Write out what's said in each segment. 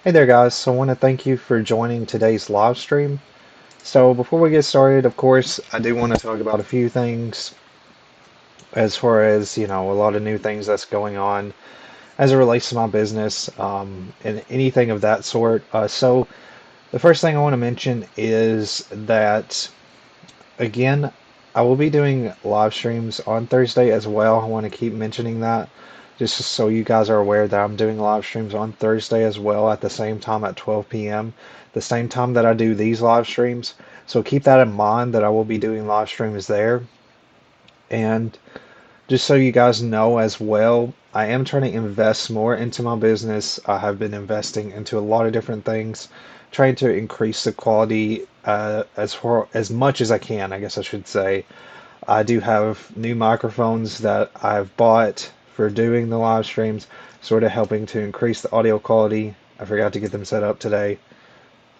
Hey there, guys. So I want to thank you for joining today's live stream. So before we get started, of course, I do want to talk about a few things as far as, a lot of new things that's going on as it relates to my business, and anything of that sort. So the first thing I want to mention is that, again, I will be doing live streams on Thursday as well. I want to keep mentioning that just so you guys are aware that I'm doing live streams on Thursday as well at the same time at 12 p.m., the same time that I do these live streams. So keep that in mind that I will be doing live streams there. And just so you guys know as well, I am trying to invest more into my business. I have been investing into a lot of different things, trying to increase the quality as much as I can, I guess I should say. I do have new microphones that I've bought for doing the live streams, sort of helping to increase the audio quality. I forgot to get them set up today.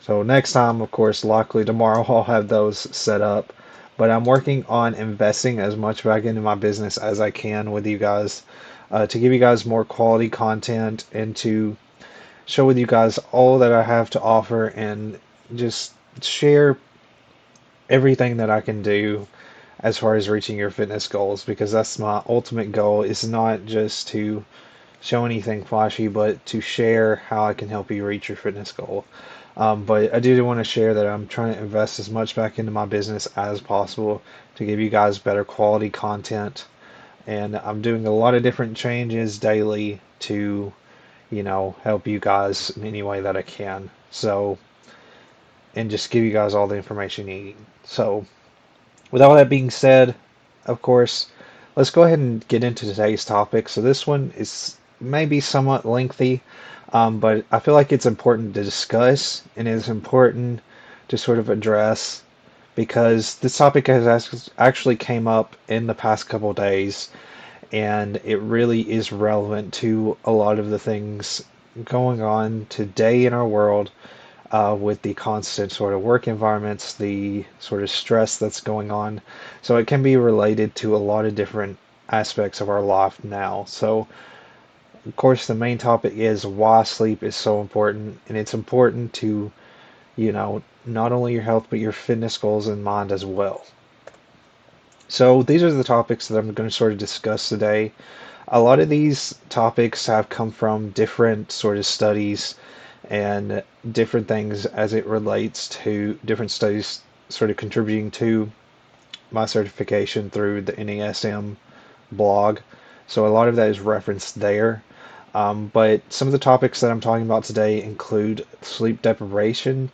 So next time, of course, likely tomorrow, I'll have those set up. But I'm working on investing as much back into my business as I can with you guys, to give you guys more quality content and to show with you guys all that I have to offer and just share everything that I can do as far as reaching your fitness goals, because that's my ultimate goal, is not just to show anything flashy, but to share how I can help you reach your fitness goal. But I do want to share that I'm trying to invest as much back into my business as possible to give you guys better quality content. And I'm doing a lot of different changes daily to, help you guys in any way that I can. So, and just give you guys all the information you need. So, with all that being said, of course, let's go ahead and get into today's topic. So this one is maybe somewhat lengthy, but I feel like it's important to discuss and it's important to sort of address because this topic has actually came up in the past couple days, and it really is relevant to a lot of the things going on today in our world, with the constant sort of work environments, the sort of stress that's going on. So it can be related to a lot of different aspects of our life now. So, of course, the main topic is why sleep is so important, and it's important to, not only your health, but your fitness goals in mind as well. So these are the topics that I'm going to sort of discuss today. A lot of these topics have come from different sort of studies and different things as it relates to different studies sort of contributing to my certification through the NASM blog. So a lot of that is referenced there. But some of the topics that I'm talking about today include sleep deprivation,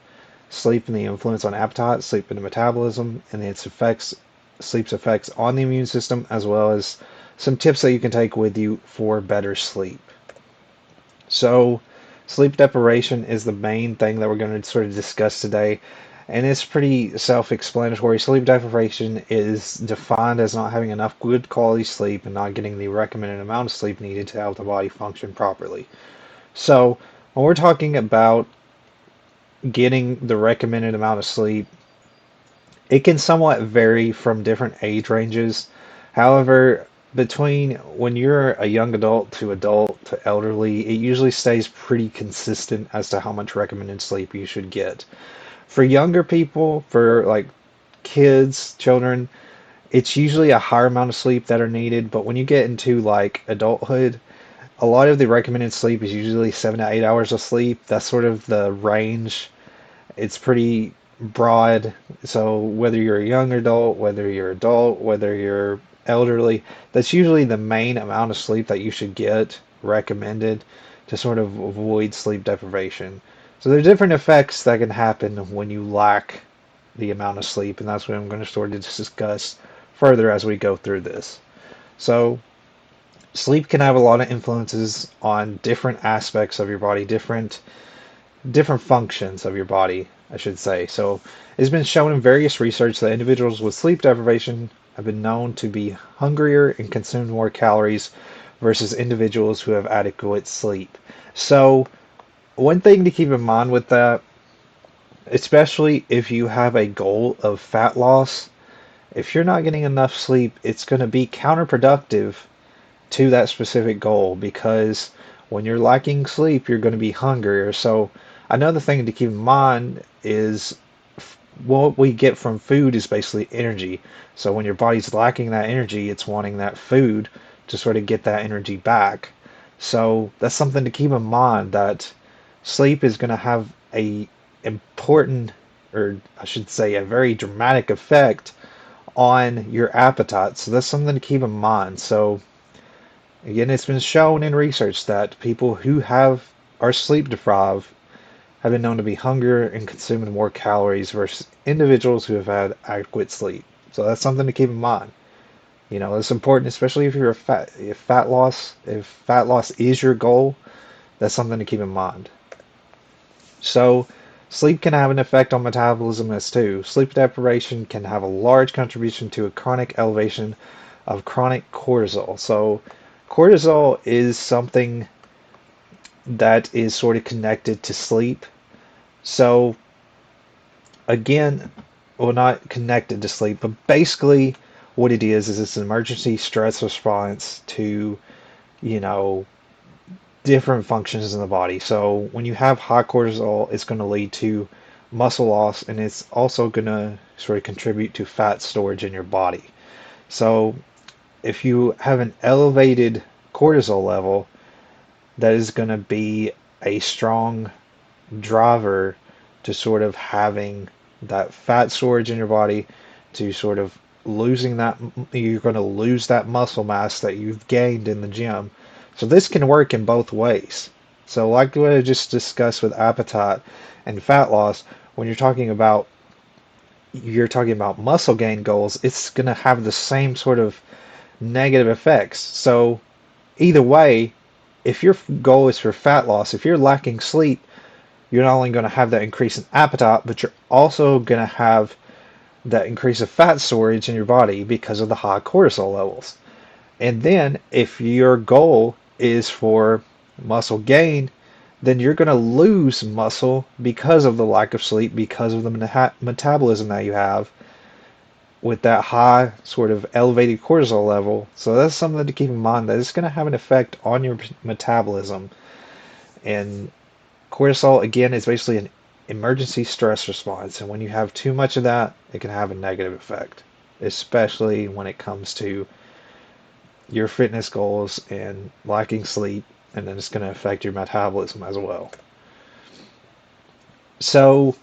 sleep and the influence on appetite, sleep and metabolism, and sleep's effects on the immune system, as well as some tips that you can take with you for better sleep. So, sleep deprivation is the main thing that we're going to sort of discuss today, and it's pretty self-explanatory. Sleep deprivation is defined as not having enough good quality sleep and not getting the recommended amount of sleep needed to help the body function properly. So, when we're talking about getting the recommended amount of sleep, it can somewhat vary from different age ranges. However, between when you're a young adult to elderly, it usually stays pretty consistent as to how much recommended sleep you should get. For younger people, for like kids, children, it's usually a higher amount of sleep that are needed, but when you get into like adulthood, a lot of the recommended sleep is usually 7 to 8 hours of sleep. That's sort of the range. It's pretty broad. So whether you're a young adult, whether you're elderly, that's usually the main amount of sleep that you should get recommended to sort of avoid sleep deprivation. So there are different effects that can happen when you lack the amount of sleep, and that's what I'm going to sort of discuss further as we go through this. So sleep can have a lot of influences on different aspects of your body, different functions of your body, I should say. So it's been shown in various research that individuals with sleep deprivation have been known to be hungrier and consume more calories versus individuals who have adequate sleep. So one thing to keep in mind with that, especially if you have a goal of fat loss, if you're not getting enough sleep, it's going to be counterproductive to that specific goal, because When you're lacking sleep, you're going to be hungrier. So another thing to keep in mind is what we get from food is basically energy. So when your body's lacking that energy, it's wanting that food to sort of get that energy back. So that's something to keep in mind, that sleep is going to have a important, or I should say a very dramatic effect on your appetite. So that's something to keep in mind. So again, it's been shown in research that people who are sleep deprived have been known to be hungrier and consuming more calories versus individuals who have had adequate sleep. So that's something to keep in mind. You know, it's important, especially if if fat loss is your goal, that's something to keep in mind. So sleep can have an effect on metabolism as too. Sleep deprivation can have a large contribution to a chronic elevation of chronic cortisol. So cortisol is something that is sort of connected to sleep. So again, well, not connected to sleep, but basically what it is it's an emergency stress response to, you know, different functions in the body. So when you have high cortisol, it's going to lead to muscle loss, and it's also going to sort of contribute to fat storage in your body. So if you have an elevated cortisol level, that is going to be a strong driver to sort of having that fat storage in your body, to sort of losing that, you're going to lose that muscle mass that you've gained in the gym. So this can work in both ways. So like what I just discussed with appetite and fat loss, when you're talking about muscle gain goals, it's going to have the same sort of negative effects. So either way, if your goal is for fat loss, if you're lacking sleep, you're not only going to have that increase in appetite, but you're also going to have that increase of fat storage in your body because of the high cortisol levels. And then if your goal is for muscle gain, then you're going to lose muscle because of the lack of sleep, because of the metabolism that you have with that high sort of elevated cortisol level. So that's something to keep in mind, that it's going to have an effect on your metabolism. And cortisol, again, is basically an emergency stress response. And when you have too much of that, it can have a negative effect, especially when it comes to your fitness goals and lacking sleep. And then it's going to affect your metabolism as well. So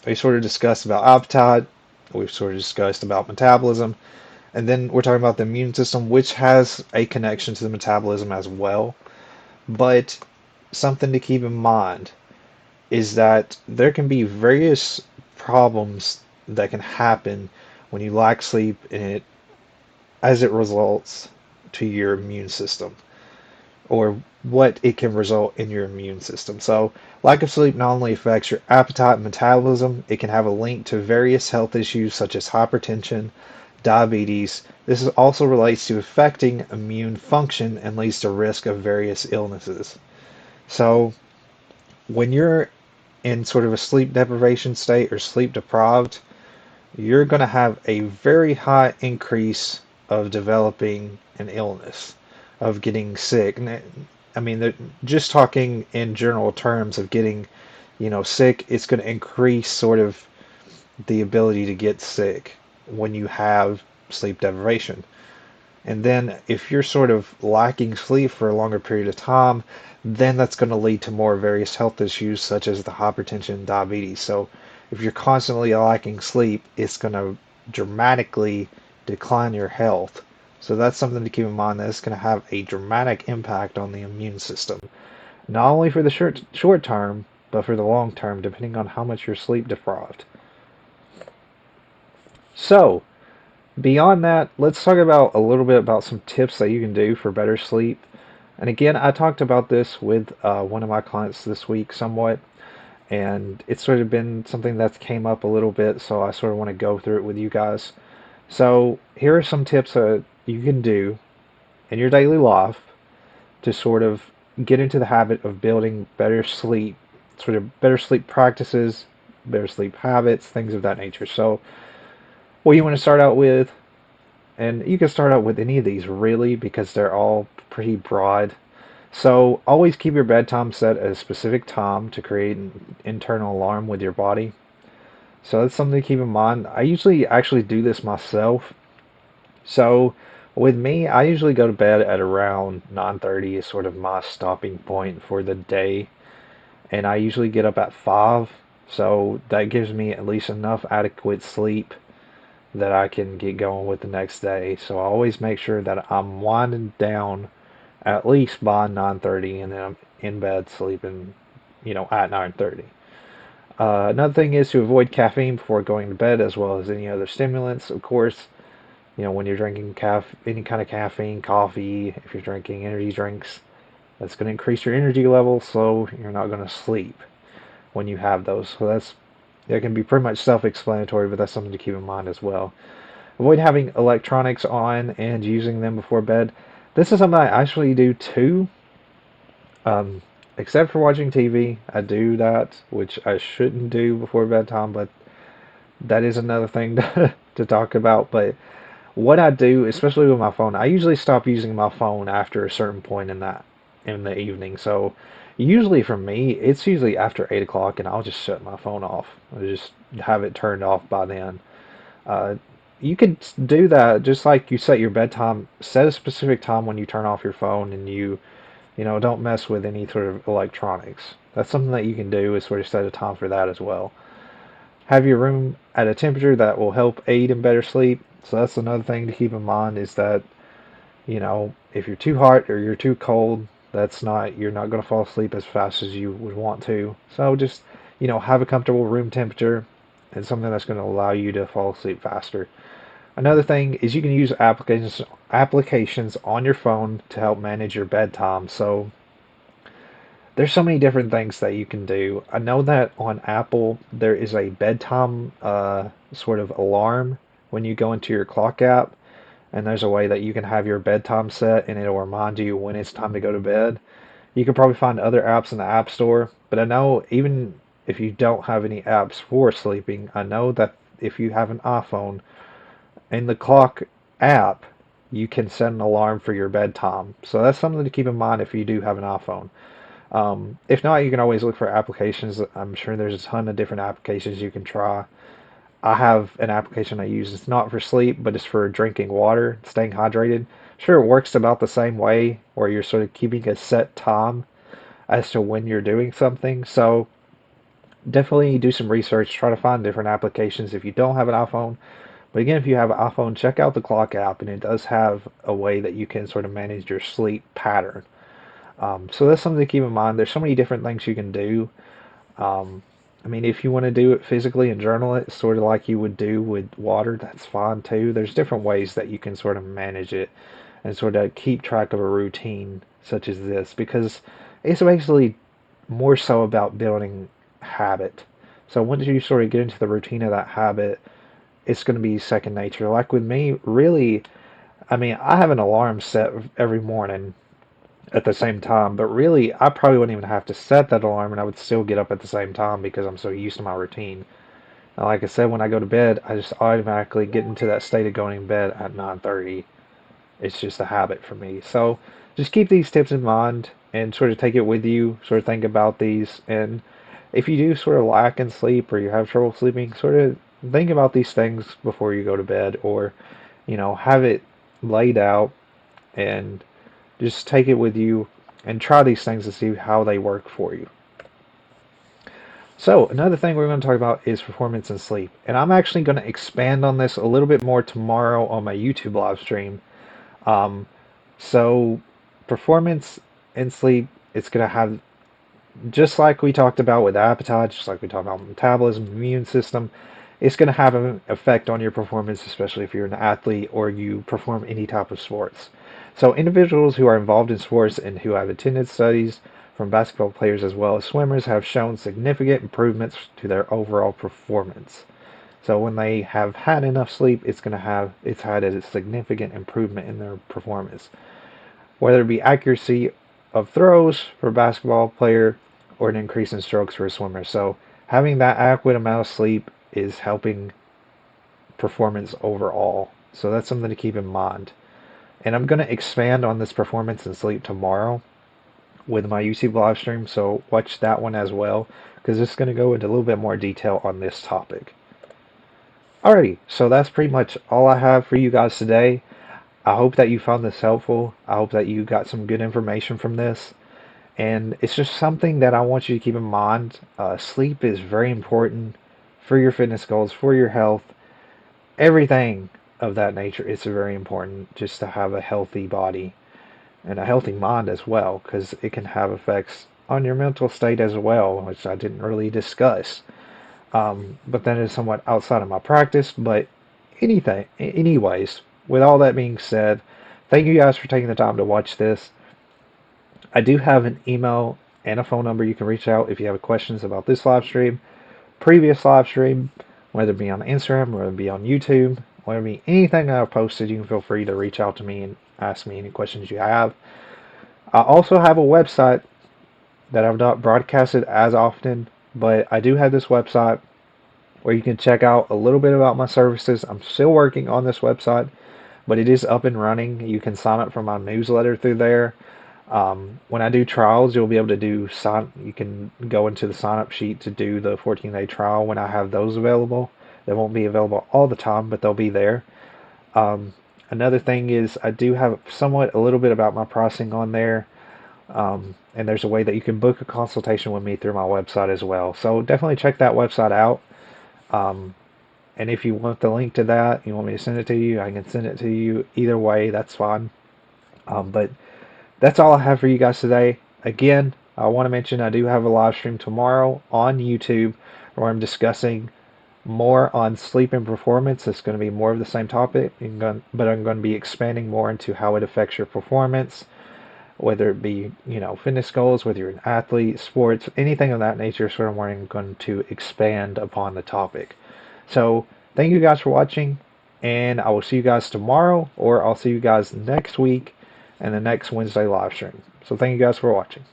we sort of discussed about appetite. We've sort of discussed about metabolism. And then we're talking about the immune system, which has a connection to the metabolism as well. But something to keep in mind is that there can be various problems that can happen when you lack sleep, and it as it results to your immune system, or what it can result in your immune system. So lack of sleep not only affects your appetite and metabolism, it can have a link to various health issues such as hypertension, diabetes. This also relates to affecting immune function and leads to risk of various illnesses. So when you're in sort of a sleep deprivation state or sleep deprived, you're going to have a very high increase of developing an illness, of getting sick. And I mean, just talking in general terms of getting, sick, it's going to increase sort of the ability to get sick when you have sleep deprivation. And then if you're sort of lacking sleep for a longer period of time, then that's going to lead to more various health issues such as the hypertension and diabetes. So if you're constantly lacking sleep, it's going to dramatically decline your health. So that's something to keep in mind, that it's going to have a dramatic impact on the immune system. Not only for the short term, but for the long term, depending on how much you're sleep deprived. So, beyond that, let's talk about a little bit about some tips that you can do for better sleep. And again, I talked about this with one of my clients this week somewhat, and it's sort of been something that's came up a little bit, so I sort of want to go through it with you guys. So here are some tips that you can do in your daily life to sort of get into the habit of building better sleep, sort of better sleep practices, better sleep habits, things of that nature. So what you want to start out with, and you can start out with any of these really, because they're all pretty broad. So always keep your bedtime set at a specific time to create an internal alarm with your body. So that's something to keep in mind. I usually actually do this myself. So with me, I usually go to bed at around 9:30 is sort of my stopping point for the day, and I usually get up at 5. So that gives me at least enough adequate sleep that I can get going with the next day. So I always make sure that I'm winding down at least by 9:30, and then I'm in bed sleeping, at 9:30. Another thing is to avoid caffeine before going to bed, as well as any other stimulants. Of course, when you're drinking any kind of caffeine, coffee, if you're drinking energy drinks, that's going to increase your energy level, so you're not going to sleep when you have those. So that can be pretty much self-explanatory, but that's something to keep in mind as well. Avoid having electronics on and using them before bed. This is something I actually do too. Um, except for watching TV, I do that, which I shouldn't do before bedtime, but that is another thing to talk about. But what I do, especially with my phone, I usually stop using my phone after a certain point in the evening. So usually for me, it's usually after 8 o'clock, and I'll just shut my phone off. I just have it turned off by then. Uh, you could do that just like you set your bedtime. Set a specific time when you turn off your phone, and you don't mess with any sort of electronics. That's something that you can do is sort of set a time for that as well. Have your room at a temperature that will help aid in better sleep. So that's another thing to keep in mind is that, if you're too hot or you're too cold, you're not going to fall asleep as fast as you would want to. So just, have a comfortable room temperature and something that's going to allow you to fall asleep faster. Another thing is you can use applications on your phone to help manage your bedtime. So there's so many different things that you can do. I know that on Apple there is a bedtime sort of alarm when you go into your clock app, and there's a way that you can have your bedtime set and it'll remind you when it's time to go to bed. You can probably find other apps in the App Store, but I know even if you don't have any apps for sleeping, I know that if you have an iPhone, in the clock app, you can set an alarm for your bedtime. So that's something to keep in mind if you do have an iPhone. If not, you can always look for applications. I'm sure there's a ton of different applications you can try. I have an application I use. It's not for sleep, but it's for drinking water, staying hydrated. Sure, it works about the same way, where you're sort of keeping a set time as to when you're doing something. So definitely do some research. Try to find different applications if you don't have an iPhone. But again, if you have an iPhone, check out the clock app, and it does have a way that you can sort of manage your sleep pattern. So that's something to keep in mind. There's so many different things you can do. Um, I mean, if you want to do it physically and journal it, sort of like you would do with water, that's fine too. There's different ways that you can sort of manage it and sort of keep track of a routine such as this, because it's basically more so about building habit. So once you sort of get into the routine of that habit, it's going to be second nature. Like with me, really, I mean, I have an alarm set every morning at the same time, but really, I probably wouldn't even have to set that alarm and I would still get up at the same time because I'm so used to my routine. And like I said, when I go to bed, I just automatically get into that state of going to bed at 9:30. It's just a habit for me. So just keep these tips in mind and sort of take it with you, sort of think about these. And if you do sort of lack in sleep or you have trouble sleeping, sort of think about these things before you go to bed, or, have it laid out and just take it with you and try these things to see how they work for you. So, another thing we're going to talk about is performance and sleep. And I'm actually going to expand on this a little bit more tomorrow on my YouTube live stream. Um, so, performance and sleep, it's going to have, just like we talked about with appetite, just like we talked about metabolism, immune system, it's going to have an effect on your performance, especially if you're an athlete or you perform any type of sports. So individuals who are involved in sports and who have attended studies from basketball players as well as swimmers have shown significant improvements to their overall performance. So when they have had enough sleep, it's had a significant improvement in their performance, whether it be accuracy of throws for a basketball player or an increase in strokes for a swimmer. So having that adequate amount of sleep is helping performance overall. So that's something to keep in mind. And I'm going to expand on this performance and sleep tomorrow. with my YouTube live stream, so watch that one as well, because it's going to go into a little bit more detail on this topic. Alrighty, so that's pretty much all I have for you guys today. I hope that you found this helpful. I hope that you got some good information from this. And it's just something that I want you to keep in mind. Sleep is very important for your fitness goals, for your health, everything of that nature. It's very important just to have a healthy body and a healthy mind as well, because it can have effects on your mental state as well, which I didn't really discuss. But that is somewhat outside of my practice. But anyways, with all that being said, thank you guys for taking the time to watch this. I do have an email and a phone number you can reach out if you have questions about this live stream, previous live stream, whether it be on Instagram, whether it be on YouTube, whether it be anything I've posted. You can feel free to reach out to me and ask me any questions you have. I also have a website that I've not broadcasted as often, but I do have this website where you can check out a little bit about my services. I'm still working on this website, but it is up and running. You can sign up for my newsletter through there. When I do trials, you'll be able to you can go into the sign up sheet to do the 14-day trial when I have those available. They won't be available all the time, but they'll be there. Another thing is I do have somewhat a little bit about my pricing on there. And there's a way that you can book a consultation with me through my website as well. So definitely check that website out. And if you want the link to that, you want me to send it to you, I can send it to you. Either way, that's fine. But that's all I have for you guys today. Again, I want to mention I do have a live stream tomorrow on YouTube where I'm discussing more on sleep and performance. It's going to be more of the same topic, but I'm going to be expanding more into how it affects your performance, whether it be, fitness goals, whether you're an athlete, sports, anything of that nature. So I'm going to expand upon the topic. So thank you guys for watching, and I will see you guys tomorrow, or I'll see you guys next week and the next Wednesday live stream. So thank you guys for watching.